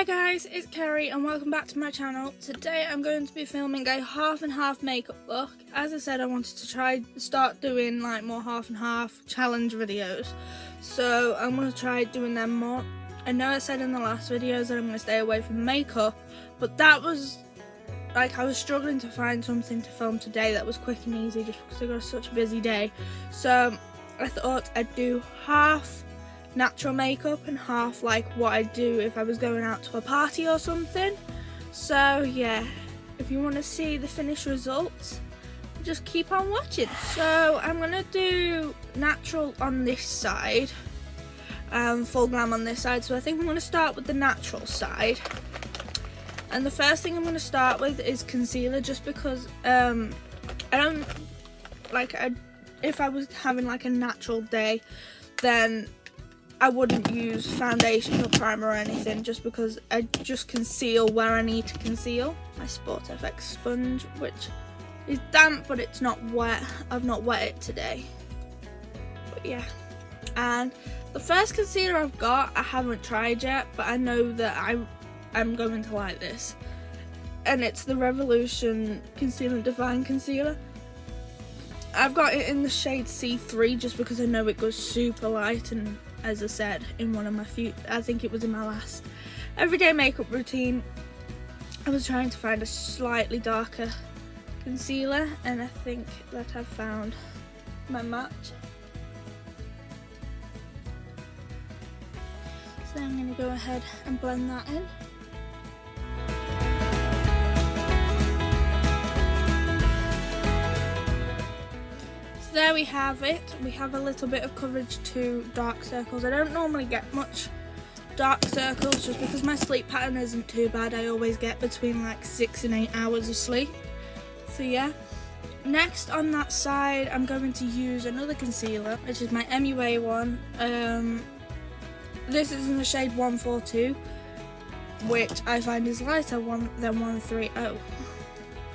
Hi guys, it's Kerry and welcome back to my channel. Today I'm going to be filming a half and half makeup look. As I said, I wanted to start doing like more half and half challenge videos, so I'm going to try doing them more. I know I said in the last videos that I'm going to stay away from makeup, but that was like I was struggling to find something to film today that was quick and easy just because I got such a busy day. So I thought I'd do half natural makeup and half like what I do if I was going out to a party or something. So yeah, if you want to see the finished results, just keep on watching. So I'm gonna do natural on this side, full glam on this side. So I think I'm gonna start with the natural side, and the first thing I'm gonna start with is concealer, just because I don't like if I was having like a natural day, then I wouldn't use foundation or primer or anything, just because I just conceal where I need to conceal. My Sport FX sponge, which is damp but it's not wet. I've not wet it today. But yeah. And the first concealer I've got, I haven't tried yet, but I know that I'm going to like this. And it's the Revolution Concealant Divine Concealer. I've got it in the shade C3 just because I know it goes super light, and as I said in one of my I think it was in my last everyday makeup routine, I was trying to find a slightly darker concealer, and I think that I've found my match. So I'm going to go ahead and blend that in. There we have it. We have a little bit of coverage to dark circles. I don't normally get much dark circles just because my sleep pattern isn't too bad. I always get between like 6 and 8 hours of sleep. So yeah. Next on that side, I'm going to use another concealer, which is my MUA one. This is in the shade 142, which I find is lighter than 130.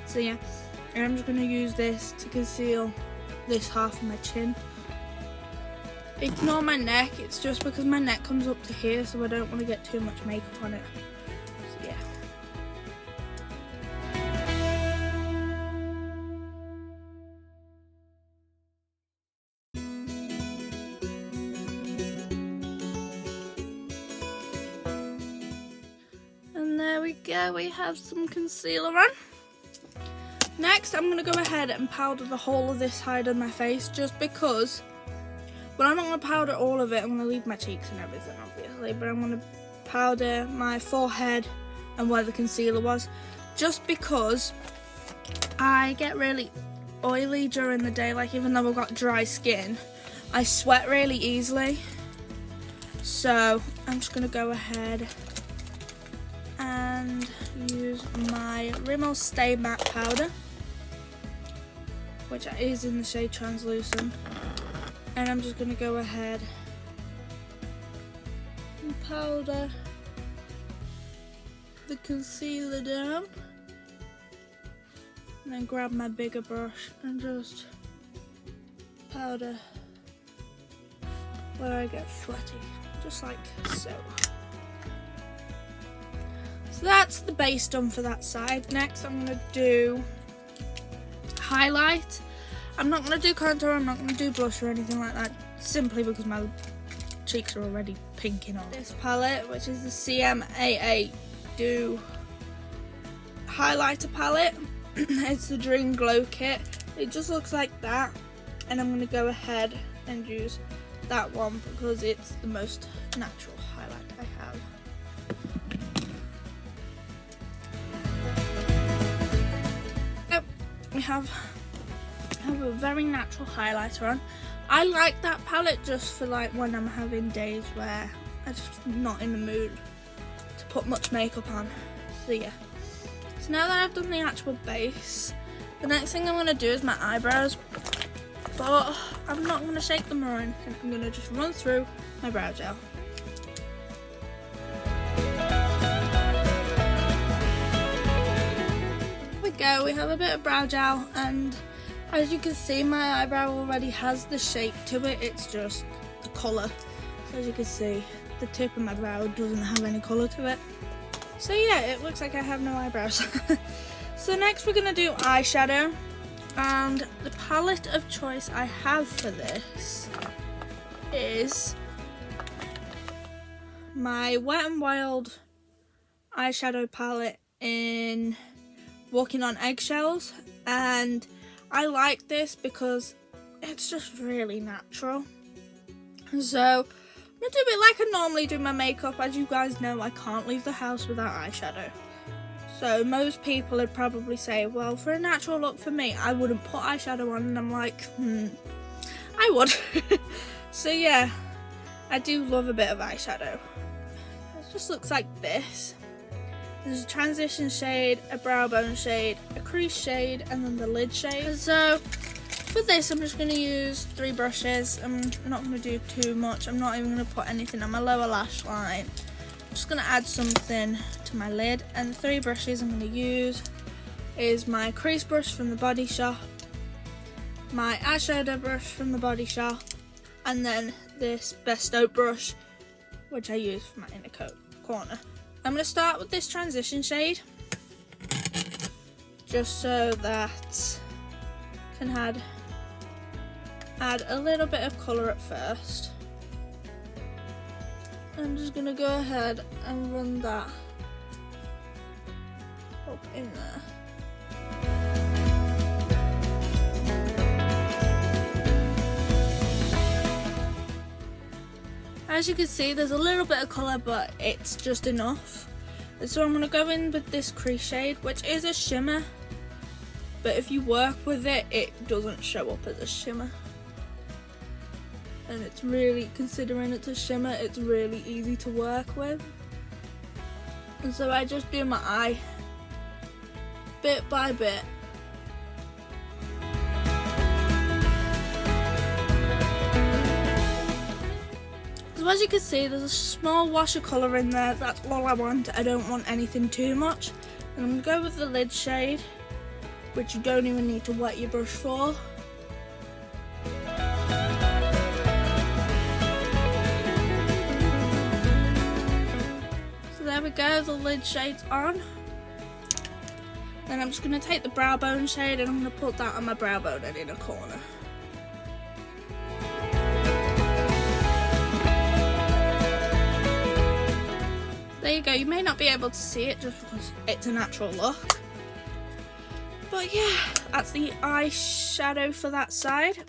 So yeah, and I'm just going to use this to conceal this half of my chin. Ignore my neck, it's just because my neck comes up to here, so I don't want to get too much makeup on it. So yeah. And there we go, we have some concealer on. Next, I'm going to go ahead and powder the whole of this side of my face, just because, well, I'm not going to powder all of it. I'm going to leave my cheeks and everything, obviously, but I'm going to powder my forehead and where the concealer was, just because I get really oily during the day. Like, even though I've got dry skin, I sweat really easily. So I'm just going to go ahead and use my Rimmel Stay Matte powder, which is in the shade Translucent, and I'm just going to go ahead and powder the concealer down, and then grab my bigger brush and just powder where I get sweaty, just like so. So that's the base done for that side. Next I'm going to do highlight. I'm not going to do contour, I'm not going to do blush or anything like that, simply because my cheeks are already pinking on. This palette, which is the CMAA Do highlighter palette. It's the Dream Glow kit. It just looks like that, and I'm going to go ahead and use that one because it's the most natural highlight I have. We have a very natural highlighter on. I like that palette just for like when I'm having days where I'm just not in the mood to put much makeup on. So yeah. So now that I've done the actual base, the next thing I'm going to do is my eyebrows. But I'm not going to shake them or anything. I'm going to just run through my brow gel. Go, we have a bit of brow gel, and as you can see, my eyebrow already has the shape to it. It's just the colour. So as you can see, the tip of my brow doesn't have any colour to it. So yeah, it looks like I have no eyebrows. So next we're going to do eyeshadow, and the palette of choice I have for this is my Wet n Wild eyeshadow palette in Walking on Eggshells, and I like this because it's just really natural. So I'm going to do it like I normally do my makeup. As you guys know, I can't leave the house without eyeshadow. So most people would probably say, well, for a natural look for me, I wouldn't put eyeshadow on, and I'm like, I would. So yeah, I do love a bit of eyeshadow. It just looks like this. There's a transition shade, a brow bone shade, a crease shade, and then the lid shade. So for this, I'm just going to use 3 brushes. I'm not going to do too much. I'm not even going to put anything on my lower lash line. I'm just going to add something to my lid, and the 3 brushes I'm going to use is my crease brush from the Body Shop, my eyeshadow brush from the Body Shop, and then this Besto brush, which I use for my inner corner. I'm going to start with this transition shade, just so that I can add a little bit of colour at first. I'm just going to go ahead and run that up in there. As you can see, there's a little bit of colour, but it's just enough. And so I'm going to go in with this crease shade, which is a shimmer, but if you work with it, it doesn't show up as a shimmer. And it's really, considering it's a shimmer, it's really easy to work with. And so I just do my eye bit by bit. So as you can see, there's a small wash of colour in there. That's all I want. I don't want anything too much. And I'm going to go with the lid shade, which you don't even need to wet your brush for. There we go, the lid shade's on. Then I'm just going to take the brow bone shade and I'm going to put that on my brow bone and in a corner. There you go, you may not be able to see it just because it's a natural look. But yeah, that's the eyeshadow for that side.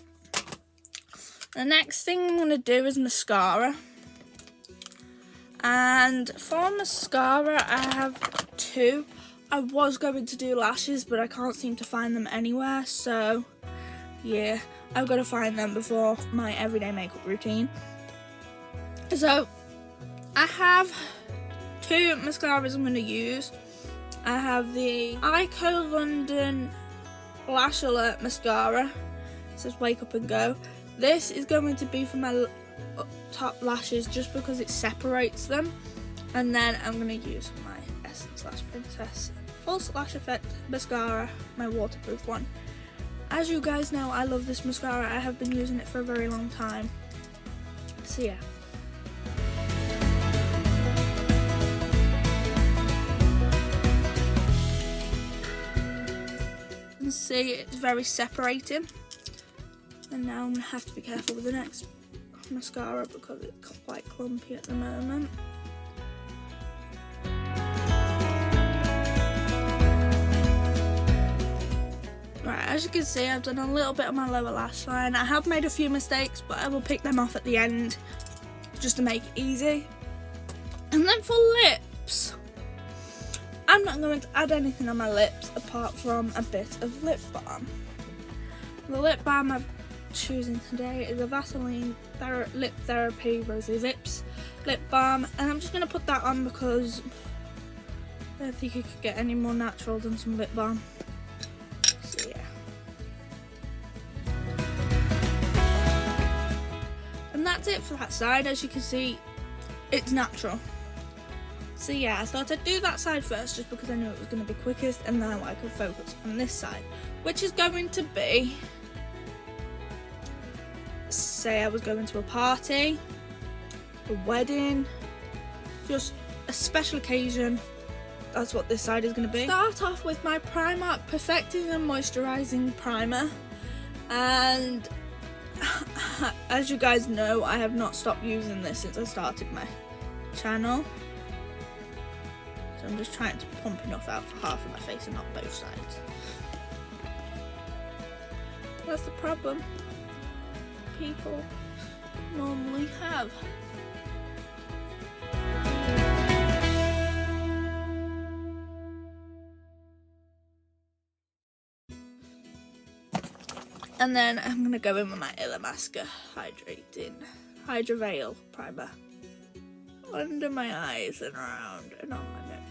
The next thing I'm going to do is mascara. And for mascara, I have 2. I was going to do lashes, but I can't seem to find them anywhere. So, yeah, I've got to find them before my everyday makeup routine. So, I have 2 mascaras I'm going to use. I have the Ico London Lash Alert Mascara. It says Wake Up and Go. This is going to be for my top lashes just because it separates them, and then I'm going to use my Essence Lash Princess False Lash Effect Mascara, my waterproof one. As you guys know, I love this mascara. I have been using it for a very long time. So yeah. You can see it's very separating, and now I'm going to have to be careful with the next mascara because it's quite clumpy at the moment. Right, as you can see, I've done a little bit on my lower lash line. I have made a few mistakes, but I will pick them off at the end just to make it easy. And then for lips, I'm not going to add anything on my lips apart from a bit of lip balm. The lip balm I'm choosing today is a Vaseline Lip Therapy Rosy Lips lip balm, and I'm just going to put that on because I don't think you could get any more natural than some lip balm. So yeah. And that's it for that side. As you can see, it's natural. So yeah, I thought I'd do that side first just because I knew it was going to be quickest, and now I could focus on this side, which is going to be, say I was going to a party, a wedding, just a special occasion, that's what this side is going to be. Start off with my Primark Perfecting and Moisturising Primer, and as you guys know, I have not stopped using this since I started my channel. So I'm just trying to pump enough out for half of my face and not both sides. That's the problem people normally have. And then I'm going to go in with my Illamasqua Hydra Veil Primer under my eyes and around and on my neck.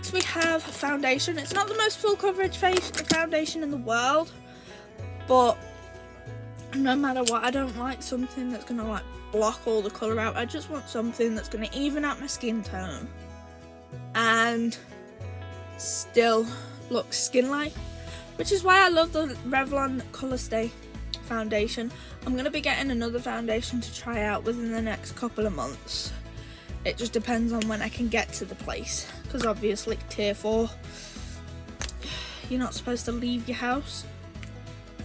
So we have foundation. It's not the most full coverage foundation in the world, but no matter what, I don't like something that's going to like block all the colour out. I just want something that's going to even out my skin tone and still look skin-like. Which is why I love the Revlon Colour Stay foundation. I'm going to be getting another foundation to try out within the next couple of months. It just depends on when I can get to the place. Because obviously tier 4, you're not supposed to leave your house.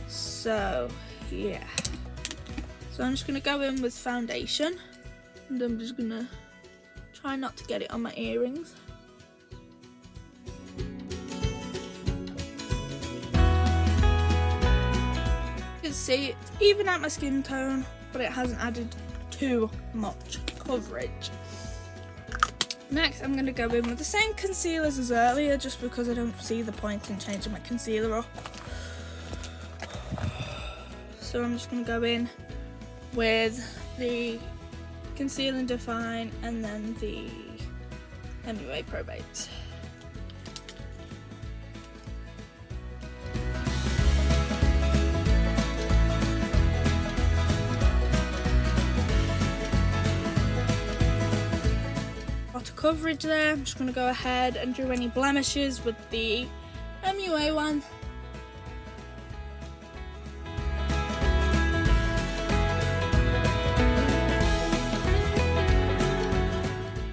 So yeah. So I'm just going to go in with foundation. And I'm just going to try not to get it on my earrings. See, it's even out my skin tone, but it hasn't added too much coverage. Next, I'm going to go in with the same concealers as earlier, just because I don't see the point in changing my concealer up. So I'm just going to go in with the Conceal and Define and then the MUA Probate. Coverage there. I'm just going to go ahead and do any blemishes with the MUA one.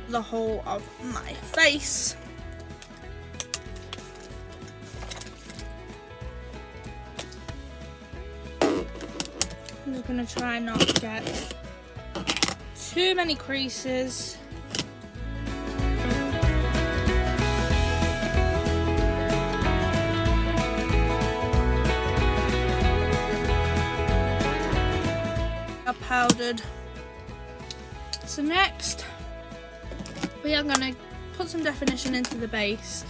The whole of my face. I'm just going to try not to get too many creases. Powdered. So next we are going to put some definition into the base,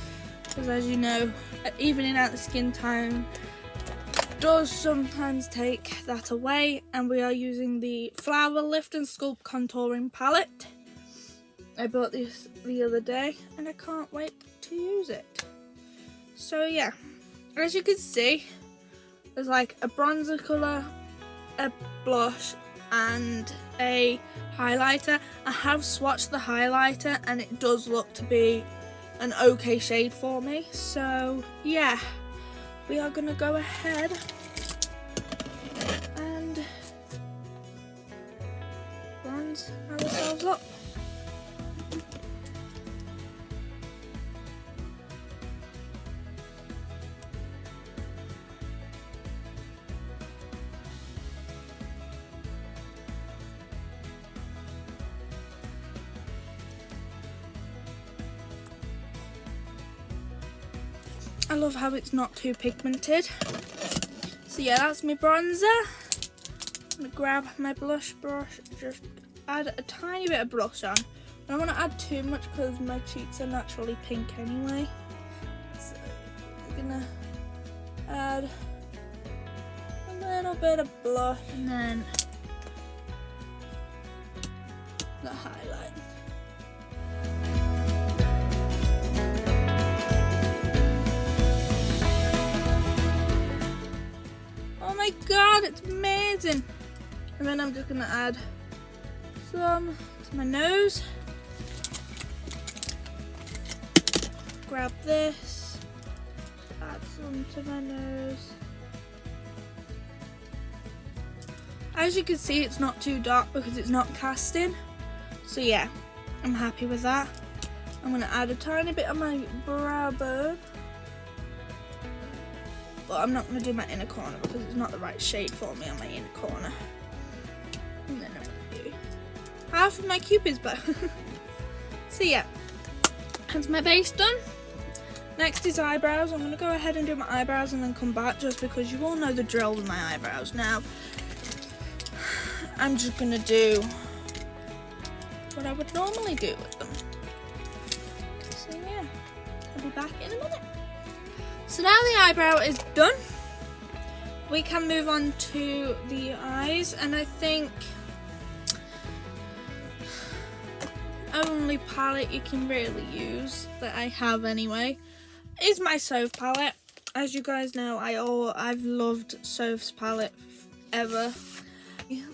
because as you know, evening out the skin tone does sometimes take that away, and we are using the Flower Lift and Sculpt Contouring Palette. I bought this the other day and I can't wait to use it. So yeah, as you can see, there's like a bronzer colour, a blush and a highlighter. I have swatched the highlighter and it does look to be an okay shade for me. So yeah, we are going to go ahead and bronze ourselves up. I love how it's not too pigmented. So yeah, that's my bronzer. I'm going to grab my blush brush, just add a tiny bit of blush on. I don't want to add too much because my cheeks are naturally pink anyway. So I'm going to add a little bit of blush and then the highlight. Oh my god, it's amazing. And then I'm just going to add some to my nose. Grab this, add some to my nose. As you can see, it's not too dark because it's not casting. So yeah, I'm happy with that. I'm going to add a tiny bit on my brow bone. But I'm not going to do my inner corner because it's not the right shade for me on my inner corner. And then I'm going to do half of my Cupid's bow. So yeah, that's my base done. Next is eyebrows. I'm going to go ahead and do my eyebrows and then come back just because you all know the drill with my eyebrows now. I'm just going to do what I would normally do with them. So yeah, I'll be back in a minute. So now the eyebrow is done, we can move on to the eyes, and I think only palette you can really use that I have anyway is my Soph palette. As you guys know, I've loved Soph's palette ever.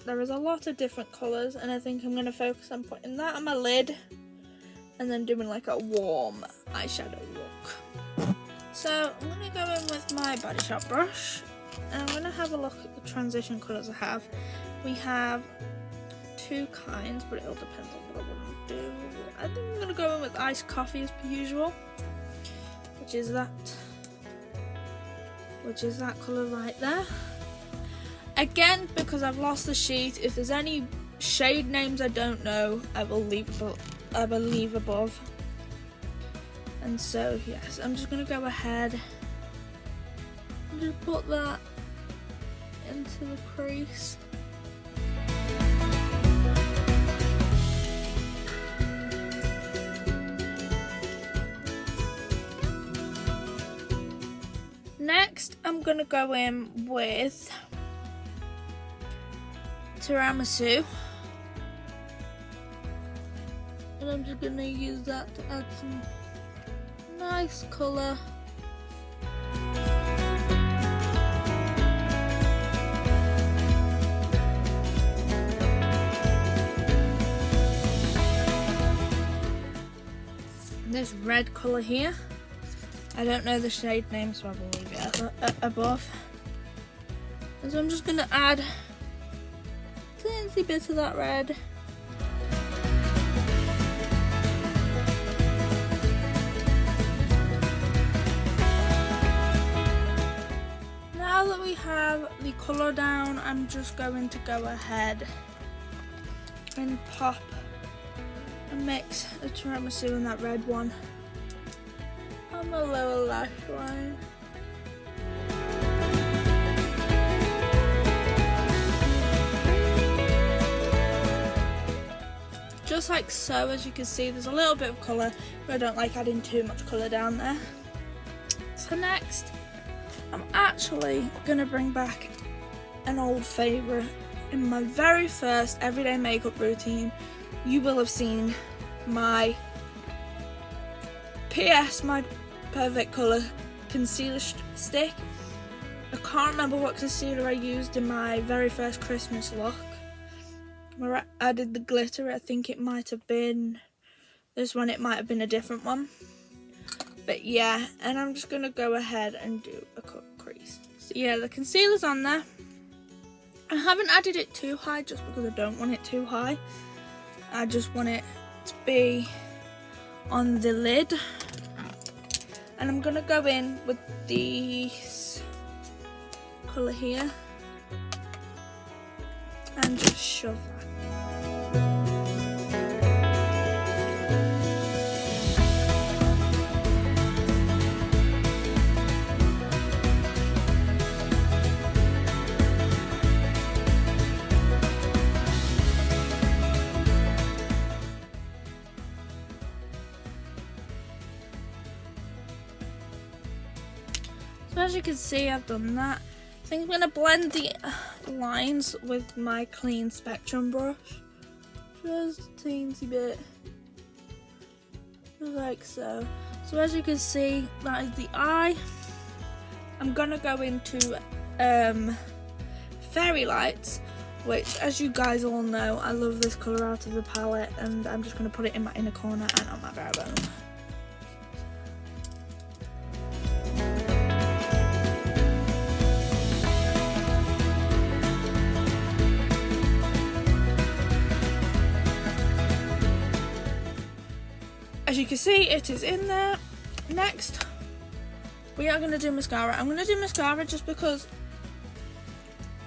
There is a lot of different colours, and I think I'm going to focus on putting that on my lid and then doing like a warm eyeshadow look. So I'm going to go in with my Body Shop brush and I'm going to have a look at the transition colours I have. We have two kinds, but it all depends on what I want to do. I think I'm going to go in with iced coffee as per usual, which is that colour right there. Again, because I've lost the sheet, if there's any shade names I don't know, I will leave above. And so yes, I'm just going to go ahead and just put that into the crease. Next, I'm going to go in with Tiramisu. And I'm just going to use that to add some nice colour. This red colour here, I don't know the shade name, so I will leave it above. And so I'm just going to add a teensy bit of that red. Now that we have the colour down, I'm just going to go ahead and pop and mix the tiramisu and that red one on the lower lash line. Just like so. As you can see, there's a little bit of colour, but I don't like adding too much colour down there. So next, I'm actually going to bring back an old favourite. In my very first everyday makeup routine, you will have seen my my Perfect Colour concealer stick. I can't remember what concealer I used in my very first Christmas look where I added the glitter. I think it might have been this one, it might have been a different one. But yeah, and I'm just going to go ahead and do a cut crease. So yeah, the concealer's on there. I haven't added it too high just because I don't want it too high. I just want it to be on the lid. And I'm going to go in with this colour here and just shove that. So as you can see, I've done that. I think I'm going to blend the lines with my clean spectrum brush. Just a teensy bit. Like so. So as you can see, that is the eye. I'm going to go into Fairy Lights, which, as you guys all know, I love this colour out of the palette, and I'm just going to put it in my inner corner and on my brow bone. As you can see, it is in there. Next, we are going to do mascara. I'm going to do mascara just because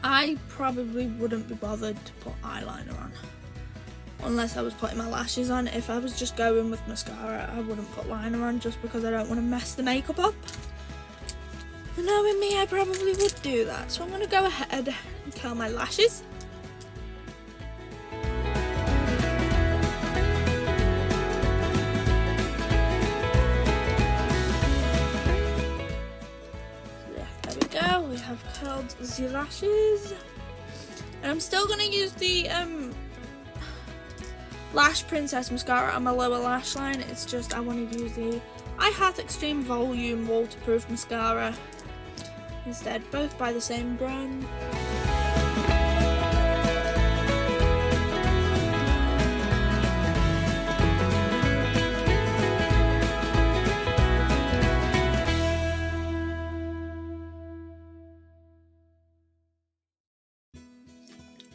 I probably wouldn't be bothered to put eyeliner on unless I was putting my lashes on. If I was just going with mascara, I wouldn't put liner on just because I don't want to mess the makeup up. But knowing me, I probably would do that. So I'm going to go ahead and curl my lashes. We have curled the lashes, and I'm still going to use the Lash Princess mascara on my lower lash line. It's just I wanted to use the I Heart Extreme Volume waterproof mascara instead, both by the same brand.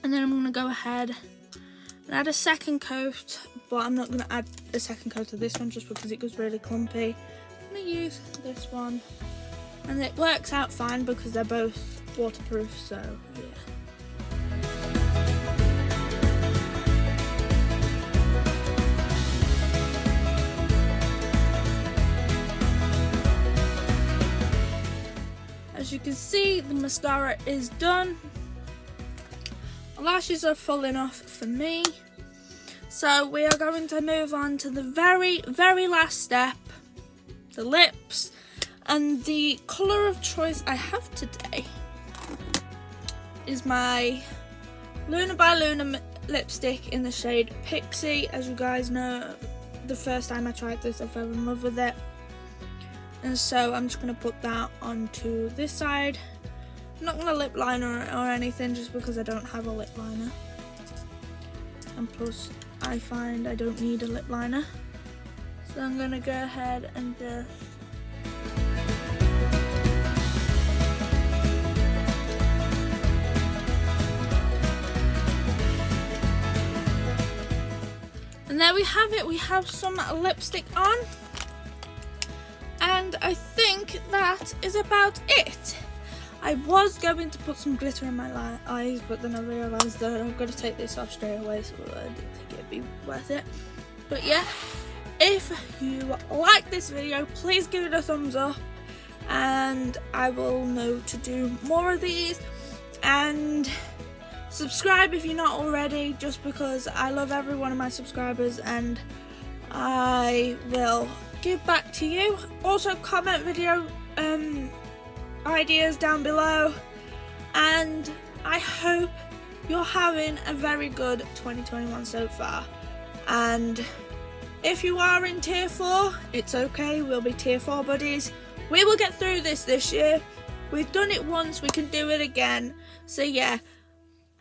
And then I'm going to go ahead and add a second coat, but I'm not going to add a second coat to this one just because it goes really clumpy. I'm going to use this one, and it works out fine because they're both waterproof, so yeah. As you can see, the mascara is done. Lashes are full enough for me, so we are going to move on to the very last step, the lips. And the colour of choice I have today is my Luna by Luna lipstick in the shade Pixie. As you guys know, the first time I tried this I fell in love with it, and so I'm just going to put that onto this side. I'm not going to lip liner or anything just because I don't have a lip liner, and plus I find I don't need a lip liner, so I'm going to go ahead and just and there we have it. We have some lipstick on, and I think that is about it. I was going to put some glitter in my eyes, but then I realised that I've got to take this off straight away, so I didn't think it'd be worth it. But yeah, if you like this video, please give it a thumbs up, and I will know to do more of these. And subscribe if you're not already, just because I love every one of my subscribers and I will give back to you. Also comment video ideas down below, and I hope you're having a very good 2021 so far. And if you are in tier 4, it's okay, we'll be tier 4 buddies. We will get through this year. We've done it once, we can do it again. So yeah,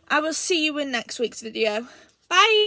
I will see you in next week's video. Bye!